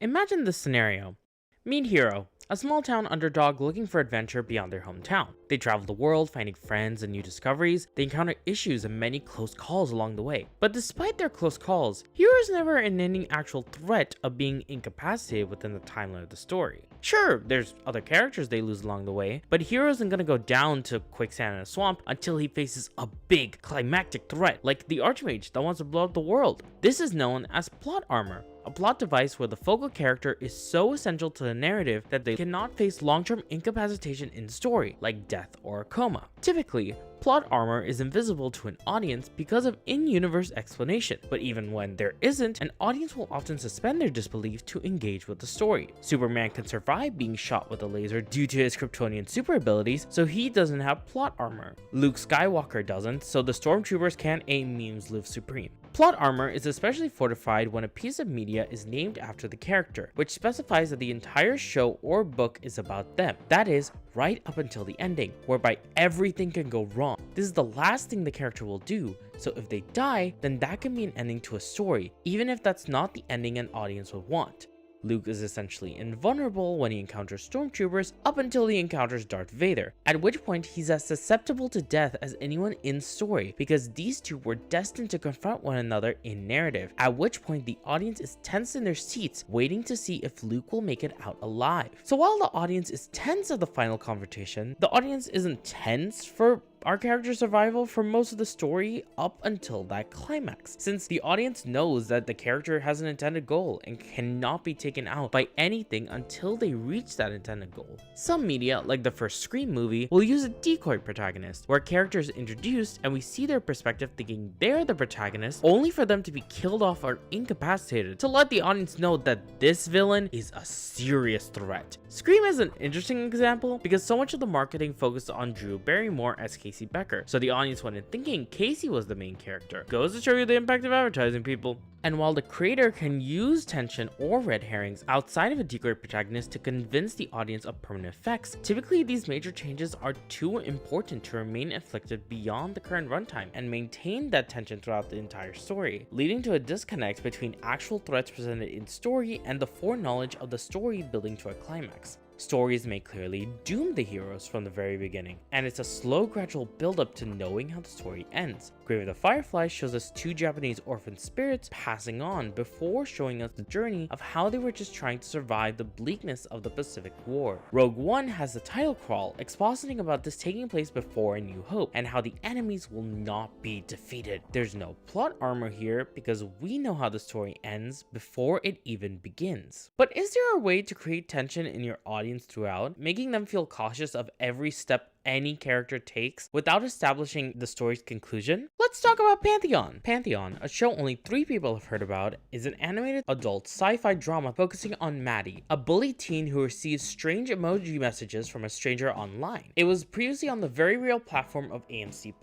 Imagine this scenario. Meet Hero, a small town underdog looking for adventure beyond their hometown. They travel the world, finding friends and new discoveries. They encounter issues and many close calls along the way. But despite their close calls, Hero is never in any actual threat of being incapacitated within the timeline of the story. Sure, there's other characters they lose along the way, but Hero isn't gonna go down to quicksand in a swamp until he faces a big, climactic threat, like the Archmage that wants to blow up the world. This is known as plot armor, a plot device where the focal character is so essential to the narrative that they cannot face long-term incapacitation in story, like death or a coma. Typically, plot armor is invisible to an audience because of in-universe explanation, but even when there isn't, an audience will often suspend their disbelief to engage with the story. Superman can survive being shot with a laser due to his Kryptonian super abilities, so he doesn't have plot armor. Luke Skywalker doesn't, so the stormtroopers can't aim memes live supreme. Plot armor is especially fortified when a piece of media is named after the character, which specifies that the entire show or book is about them. That is, right up until the ending, whereby everything can go wrong. This is the last thing the character will do, so if they die, then that can be an ending to a story, even if that's not the ending an audience would want. Luke is essentially invulnerable when he encounters stormtroopers up until he encounters Darth Vader, at which point he's as susceptible to death as anyone in story because these two were destined to confront one another in narrative, at which point the audience is tense in their seats waiting to see if Luke will make it out alive. So while the audience is tense at the final confrontation, the audience isn't tense for our character's survival for most of the story up until that climax, since the audience knows that the character has an intended goal and cannot be taken out by anything until they reach that intended goal. Some media, like the first Scream movie, will use a decoy protagonist, where a character is introduced and we see their perspective thinking they're the protagonist, only for them to be killed off or incapacitated to let the audience know that this villain is a serious threat. Scream is an interesting example because so much of the marketing focused on Drew Barrymore as Casey Becker, so the audience went in thinking Casey was the main character. Goes to show you the impact of advertising, people. And while the creator can use tension or red herrings outside of a decoy protagonist to convince the audience of permanent effects, typically these major changes are too important to remain inflicted beyond the current runtime and maintain that tension throughout the entire story, leading to a disconnect between actual threats presented in story and the foreknowledge of the story building to a climax. Stories may clearly doom the heroes from the very beginning, and it's a slow gradual build-up to knowing how the story ends. Grave of the Fireflies shows us two Japanese orphan spirits passing on before showing us the journey of how they were just trying to survive the bleakness of the Pacific War. Rogue One has the title crawl expositing about this taking place before A New Hope and how the enemies will not be defeated. There's no plot armor here because we know how the story ends before it even begins. But is there a way to create tension in your audience throughout, making them feel cautious of every step any character takes without establishing the story's conclusion? Let's talk about Pantheon. Pantheon, a show only 3 people have heard about, is an animated adult sci-fi drama focusing on Maddie, a bully teen who receives strange emoji messages from a stranger online. It was previously on the very real platform of AMC+,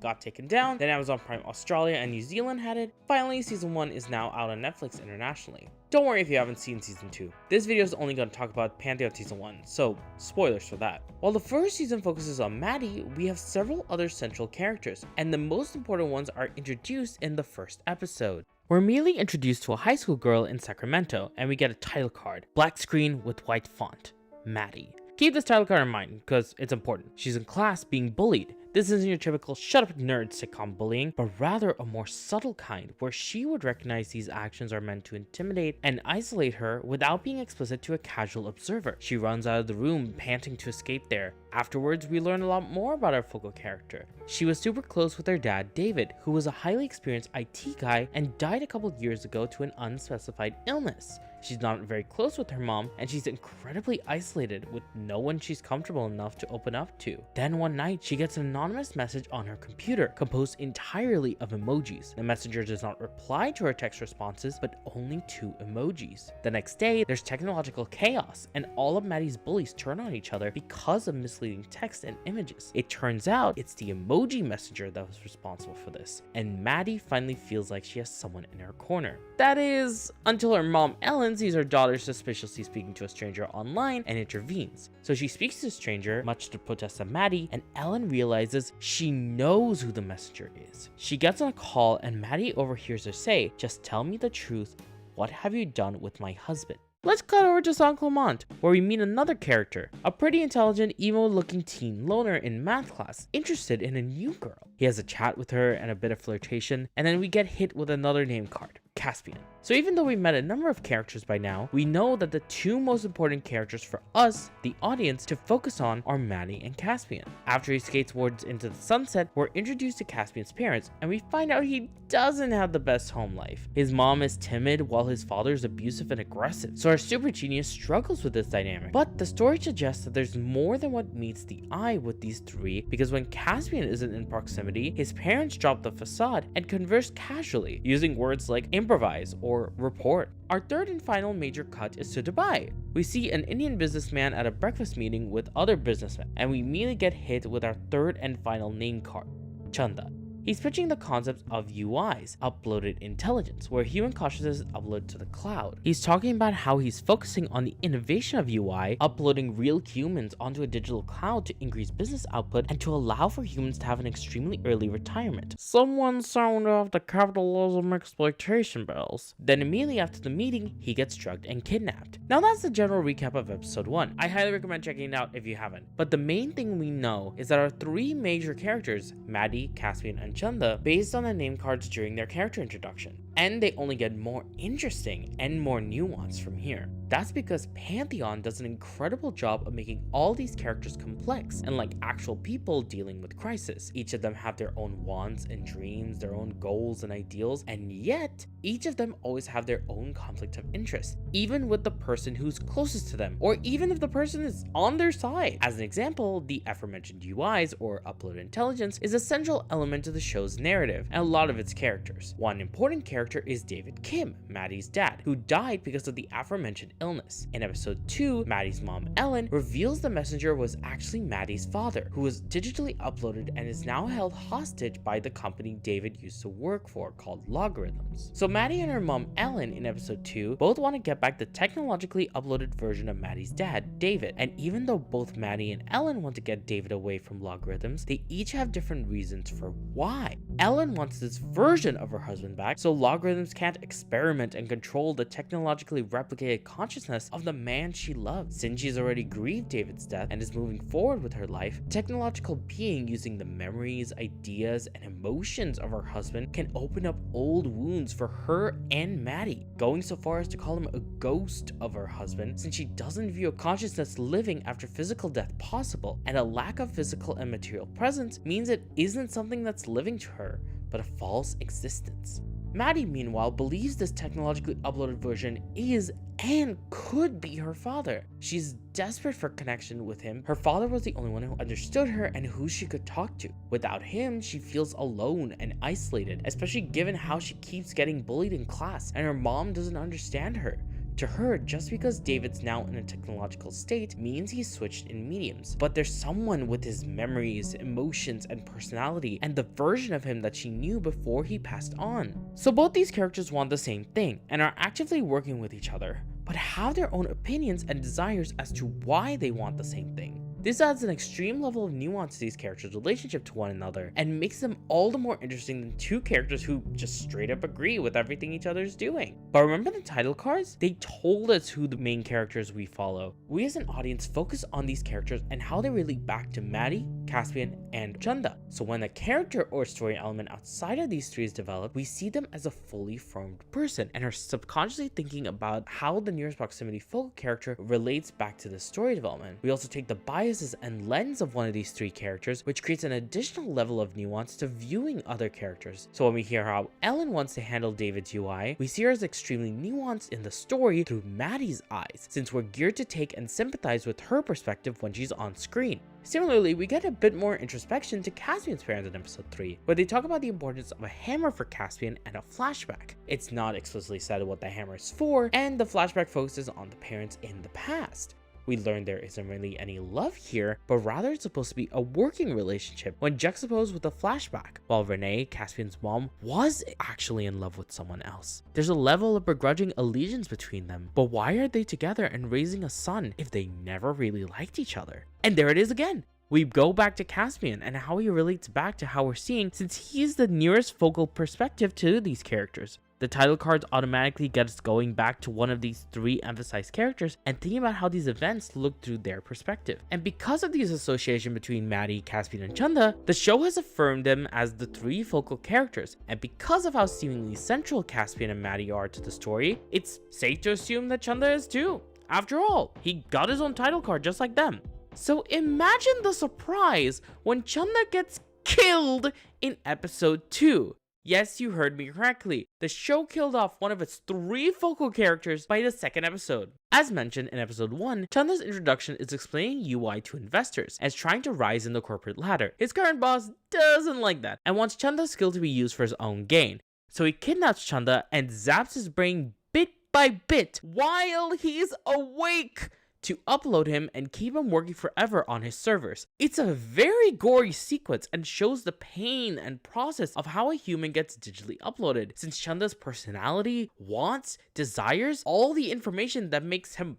got taken down, then Amazon Prime Australia and New Zealand had it. Finally, season 1 is now out on Netflix internationally. Don't worry if you haven't seen season 2. This video is only going to talk about Pantheon season 1, so spoilers for that. While the first season focuses on Maddie, we have several other central characters, and the most important ones are introduced in the first episode. We're immediately introduced to a high school girl in Sacramento, and we get a title card, black screen with white font, Maddie. Keep this title card in mind, because it's important. She's in class being bullied. This isn't your typical shut up nerd sitcom bullying, but rather a more subtle kind where she would recognize these actions are meant to intimidate and isolate her without being explicit to a casual observer. She runs out of the room panting to escape there. Afterwards, we learn a lot more about our focal character. She was super close with her dad, David, who was a highly experienced IT guy and died a couple years ago to an unspecified illness. She's not very close with her mom, and she's incredibly isolated with no one she's comfortable enough to open up to. Then one night, she gets an anonymous message on her computer, composed entirely of emojis. The messenger does not reply to her text responses, but only 2 emojis. The next day, there's technological chaos, and all of Maddie's bullies turn on each other because of misleading text and images. It turns out it's the emoji messenger that was responsible for this, and Maddie finally feels like she has someone in her corner. That is, until her mom, Ellen, sees her daughter suspiciously speaking to a stranger online and intervenes. So she speaks to the stranger, much to the protest of Maddie, and Ellen realizes she knows who the messenger is. She gets on a call and Maddie overhears her say, "Just tell me the truth. What have you done with my husband?" Let's cut over to Saint Clement, where we meet another character, a pretty intelligent, emo-looking teen loner in math class, interested in a new girl. He has a chat with her and a bit of flirtation, and then we get hit with another name card, Caspian. So even though we met a number of characters by now, we know that the two most important characters for us, the audience, to focus on are Maddie and Caspian. After he skateboards into the sunset, we're introduced to Caspian's parents, and we find out he doesn't have the best home life. His mom is timid while his father is abusive and aggressive, so our super genius struggles with this dynamic. But the story suggests that there's more than what meets the eye with these three, because when Caspian isn't in proximity, his parents drop the facade and converse casually, using words like improvise or report. Our third and final major cut is to Dubai. We see an Indian businessman at a breakfast meeting with other businessmen, and we immediately get hit with our third and final name card, Chanda. He's pitching the concept of UIs, uploaded intelligence, where human consciousness is uploaded to the cloud. He's talking about how he's focusing on the innovation of UI, uploading real humans onto a digital cloud to increase business output and to allow for humans to have an extremely early retirement. Someone sound off the capitalism exploitation bells. Then immediately after the meeting, he gets drugged and kidnapped. Now that's the general recap of episode 1. I highly recommend checking it out if you haven't. But the main thing we know is that our three major characters, Maddie, Caspian, and Chanda, based on the name cards during their character introduction, and they only get more interesting and more nuanced from here. That's because Pantheon does an incredible job of making all these characters complex and like actual people dealing with crisis. Each of them have their own wants and dreams, their own goals and ideals, and yet each of them always have their own conflict of interest, even with the person who's closest to them, or even if the person is on their side. As an example, the aforementioned UIs, or upload intelligence, is a central element to the show's narrative and a lot of its characters. One important character is David Kim, Maddie's dad, who died because of the aforementioned illness. In episode 2, Maddie's mom Ellen reveals the messenger was actually Maddie's father, who was digitally uploaded and is now held hostage by the company David used to work for called Logarithms. So Maddie and her mom Ellen in episode 2 both want to get back the technologically uploaded version of Maddie's dad, David, and even though both Maddie and Ellen want to get David away from Logarithms, they each have different reasons for why. Ellen wants this version of her husband back so Logarithms can't experiment and control the technologically replicated consciousness of the man she loves. Since she's already grieved David's death and is moving forward with her life, a technological being using the memories, ideas, and emotions of her husband can open up old wounds for her and Maddie, going so far as to call him a ghost of her husband since she doesn't view a consciousness living after physical death possible, and a lack of physical and material presence means it isn't something that's living to her, but a false existence. Maddie, meanwhile, believes this technologically uploaded version is and could be her father. She's desperate for connection with him. Her father was the only one who understood her and who she could talk to. Without him, she feels alone and isolated, especially given how she keeps getting bullied in class and her mom doesn't understand her. To her, just because David's now in a technological state means he's switched in mediums, but there's someone with his memories, emotions, and personality, and the version of him that she knew before he passed on. So both these characters want the same thing and are actively working with each other, but have their own opinions and desires as to why they want the same thing. This adds an extreme level of nuance to these characters' relationship to one another and makes them all the more interesting than two characters who just straight up agree with everything each other's doing. But remember the title cards? They told us who the main characters we follow. We as an audience focus on these characters and how they relate back to Maddie, Caspian, and Chanda. So when a character or story element outside of these three is developed, we see them as a fully formed person and are subconsciously thinking about how the nearest proximity focal character relates back to the story development. We also take the bias and lens of one of these three characters, which creates an additional level of nuance to viewing other characters. So when we hear how Ellen wants to handle David's UI, we see her as extremely nuanced in the story through Maddie's eyes, since we're geared to take and sympathize with her perspective when she's on screen. Similarly, we get a bit more introspection to Caspian's parents in episode 3, where they talk about the importance of a hammer for Caspian and a flashback. It's not explicitly said what the hammer is for, and the flashback focuses on the parents in the past. We learn there isn't really any love here, but rather it's supposed to be a working relationship when juxtaposed with a flashback, while Renee, Caspian's mom, was actually in love with someone else. There's a level of begrudging allegiance between them, but why are they together and raising a son if they never really liked each other? And there it is again. We go back to Caspian and how he relates back to how we're seeing, since he's the nearest focal perspective to these characters. The title cards automatically get us going back to one of these 3 emphasized characters and thinking about how these events look through their perspective. And because of this association between Maddie, Caspian, and Chanda, the show has affirmed them as the 3 focal characters. And because of how seemingly central Caspian and Maddie are to the story, it's safe to assume that Chanda is too. After all, he got his own title card just like them. So imagine the surprise when Chanda gets killed in episode 2. Yes, you heard me correctly. The show killed off one of its 3 focal characters by the 2nd episode. As mentioned in episode 1, Chanda's introduction is explaining UI to investors as trying to rise in the corporate ladder. His current boss doesn't like that and wants Chanda's skill to be used for his own gain. So he kidnaps Chanda and zaps his brain bit by bit while he's awake to upload him and keep him working forever on his servers. It's a very gory sequence and shows the pain and process of how a human gets digitally uploaded, since Chanda's personality, wants, desires, all the information that makes him,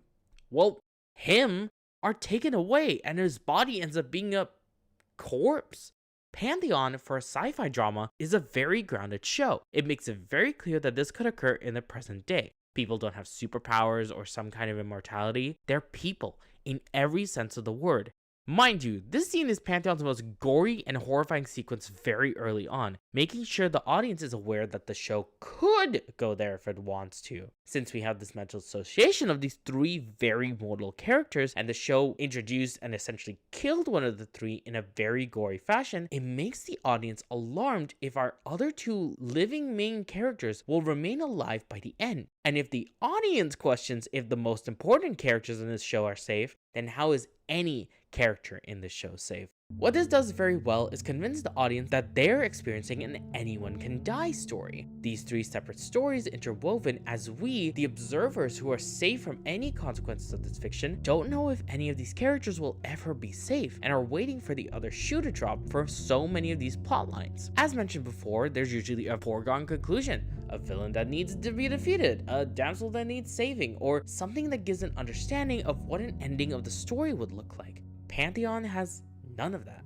well, him, are taken away and his body ends up being a corpse. Pantheon, for a sci-fi drama, is a very grounded show. It makes it very clear that this could occur in the present day. People don't have superpowers or some kind of immortality. They're people in every sense of the word. Mind you, this scene is Pantheon's most gory and horrifying sequence very early on, making sure the audience is aware that the show could go there if it wants to. Since we have this mental association of these 3 very mortal characters, and the show introduced and essentially killed one of the 3 in a very gory fashion, it makes the audience alarmed if our other 2 living main characters will remain alive by the end. And if the audience questions if the most important characters in this show are safe, then how is any character in this show safe? What this does very well is convince the audience that they're experiencing an anyone can die story. These 3 separate stories interwoven as we, the observers who are safe from any consequences of this fiction, don't know if any of these characters will ever be safe and are waiting for the other shoe to drop for so many of these plot lines. As mentioned before, there's usually a foregone conclusion, a villain that needs to be defeated, a damsel that needs saving, or something that gives an understanding of what an ending of the story would look like. Pantheon has none of that.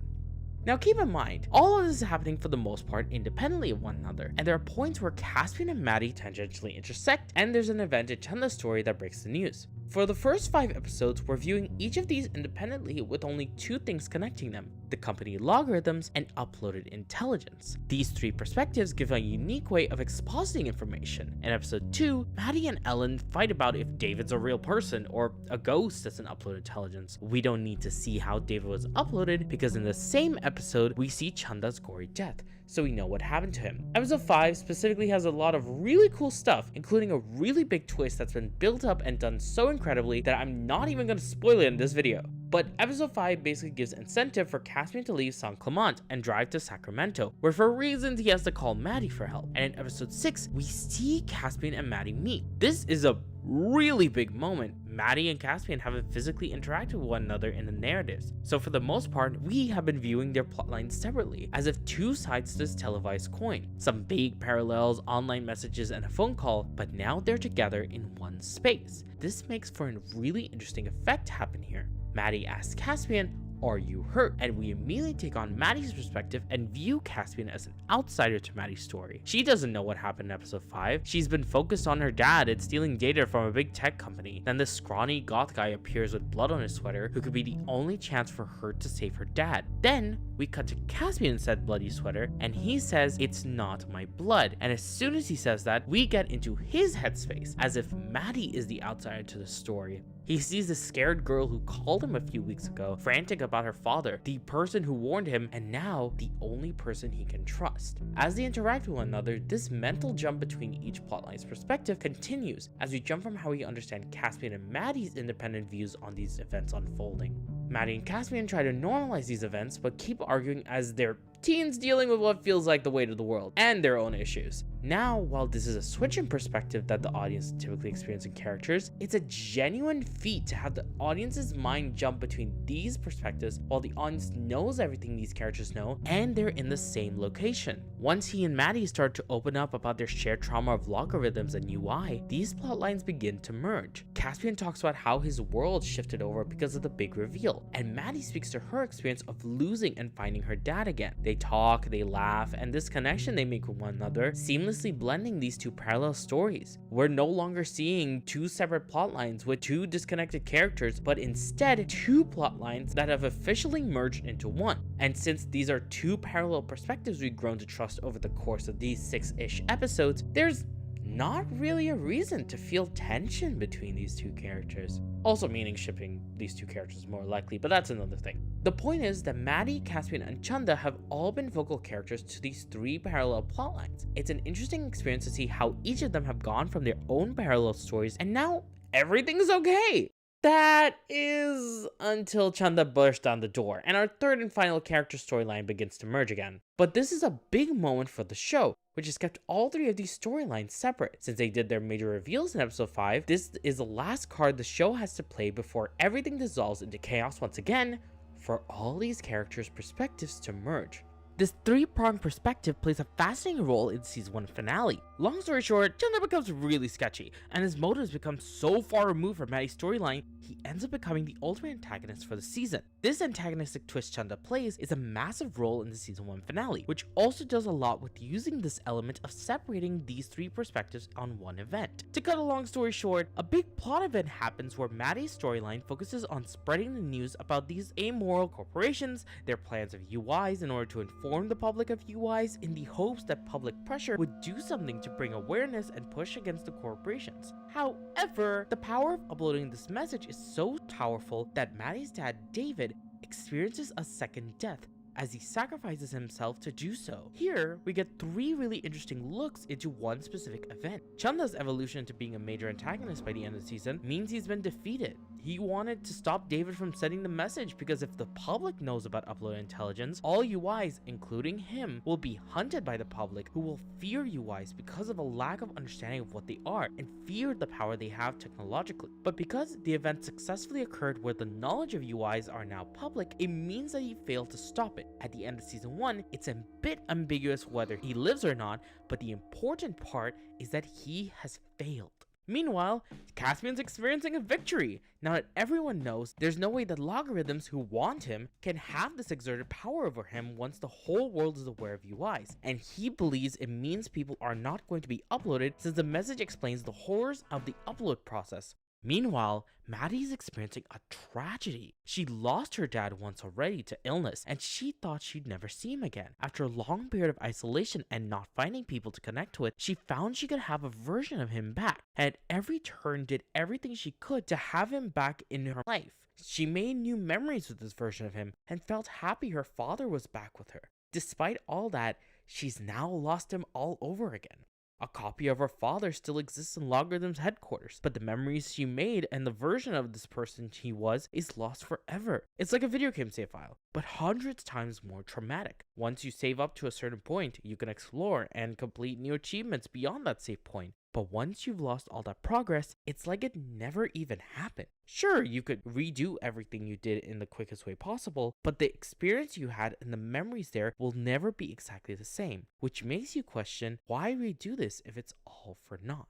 Now keep in mind, all of this is happening for the most part independently of one another, and there are points where Caspian and Maddie tangentially intersect, and there's an event in Chanda's story that breaks the news. For the first 5 episodes, we're viewing each of these independently with only 2 things connecting them: the company logarithms and uploaded intelligence. These 3 perspectives give a unique way of expositing information. In episode 2, Maddie and Ellen fight about if David's a real person or a ghost as an upload intelligence. We don't need to see how David was uploaded because in the same episode, we see Chanda's gory death, so we know what happened to him. Episode 5 specifically has a lot of really cool stuff, including a really big twist that's been built up and done so incredibly that I'm not even going to spoil it in this video. But episode 5 basically gives incentive for Caspian to leave San Clemente and drive to Sacramento, where for reasons he has to call Maddie for help. And in episode 6, we see Caspian and Maddie meet. This is a really big moment. Maddie and Caspian haven't physically interacted with one another in the narratives, so for the most part, we have been viewing their plotlines separately, as if 2 sides to this televised coin. Some vague parallels, online messages, and a phone call, but now they're together in one space. This makes for a really interesting effect happen here. Maddie asks Caspian, "Are you hurt?" And we immediately take on Maddie's perspective and view Caspian as an outsider to Maddie's story. She doesn't know what happened in episode 5. She's been focused on her dad and stealing data from a big tech company. Then this scrawny goth guy appears with blood on his sweater, who could be the only chance for her to save her dad. Then we cut to Caspian's said bloody sweater, and he says, "It's not my blood." And as soon as he says that, we get into his headspace, as if Maddie is the outsider to the story. He sees the scared girl who called him a few weeks ago, frantic about her father, the person who warned him, and now the only person he can trust. As they interact with one another, this mental jump between each plotline's perspective continues as we jump from how we understand Caspian and Maddie's independent views on these events unfolding. Maddie and Caspian try to normalize these events, but keep arguing as they're teens dealing with what feels like the weight of the world and their own issues. Now, while this is a switch in perspective that the audience typically experiences in characters, it's a genuine feat to have the audience's mind jump between these perspectives while the audience knows everything these characters know and they're in the same location. Once he and Maddie start to open up about their shared trauma of logarithms and UI, these plot lines begin to merge. Caspian talks about how his world shifted over because of the big reveal, and Maddie speaks to her experience of losing and finding her dad again. They talk, they laugh, and this connection they make with one another seamlessly seamlessly blending these two parallel stories. We're no longer seeing two separate plot lines with two disconnected characters, but instead two plot lines that have officially merged into one. And since these are two parallel perspectives we've grown to trust over the course of these 6-ish episodes, there's not really a reason to feel tension between these two characters. Also meaning shipping these two characters is more likely, but that's another thing. The point is that Maddie, Caspian, and Chanda have all been vocal characters to these three parallel plotlines. It's an interesting experience to see how each of them have gone from their own parallel stories and now everything's okay. That is until Chanda bursts down the door and our third and final character storyline begins to merge again. But this is a big moment for the show, which has kept all three of these storylines separate. Since they did their major reveals in episode 5, this is the last card the show has to play before everything dissolves into chaos once again for all these characters' perspectives to merge. This three-pronged perspective plays a fascinating role in the season 1 finale. Long story short, Chanda becomes really sketchy, and his motives become so far removed from Maddie's storyline, he ends up becoming the ultimate antagonist for the season. This antagonistic twist Chanda plays is a massive role in the season 1 finale, which also does a lot with using this element of separating these three perspectives on one event. To cut a long story short, a big plot event happens where Maddie's storyline focuses on spreading the news about these amoral corporations, their plans of UIs in order to inform the public of UIs in the hopes that public pressure would do something to bring awareness and push against the corporations. However, the power of uploading this message is so powerful that Maddie's dad, David, experiences a second death as he sacrifices himself to do so. Here, we get three really interesting looks into one specific event. Chanda's evolution into being a major antagonist by the end of the season means he's been defeated. He wanted to stop David from sending the message because if the public knows about upload intelligence, all UIs, including him, will be hunted by the public who will fear UIs because of a lack of understanding of what they are and fear the power they have technologically. But because the event successfully occurred where the knowledge of UIs are now public, it means that he failed to stop it. At the end of season 1, it's a bit ambiguous whether he lives or not, but the important part is that he has failed. Meanwhile, Caspian's experiencing a victory. Now that everyone knows, there's no way that logarithms who want him can have this exerted power over him once the whole world is aware of UIs, and he believes it means people are not going to be uploaded since the message explains the horrors of the upload process. Meanwhile, Maddie's experiencing a tragedy. She lost her dad once already to illness, and she thought she'd never see him again. After a long period of isolation and not finding people to connect with, she found she could have a version of him back, and at every turn did everything she could to have him back in her life. She made new memories with this version of him, and felt happy her father was back with her. Despite all that, she's now lost him all over again. A copy of her father still exists in Logarithm's headquarters, but the memories she made and the version of this person he was is lost forever. It's like a video game save file, but hundreds times more traumatic. Once you save up to a certain point, you can explore and complete new achievements beyond that save point. But once you've lost all that progress, it's like it never even happened. Sure, you could redo everything you did in the quickest way possible, but the experience you had and the memories there will never be exactly the same, which makes you question why redo this if it's all for naught.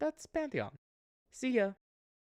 That's Pantheon. See ya.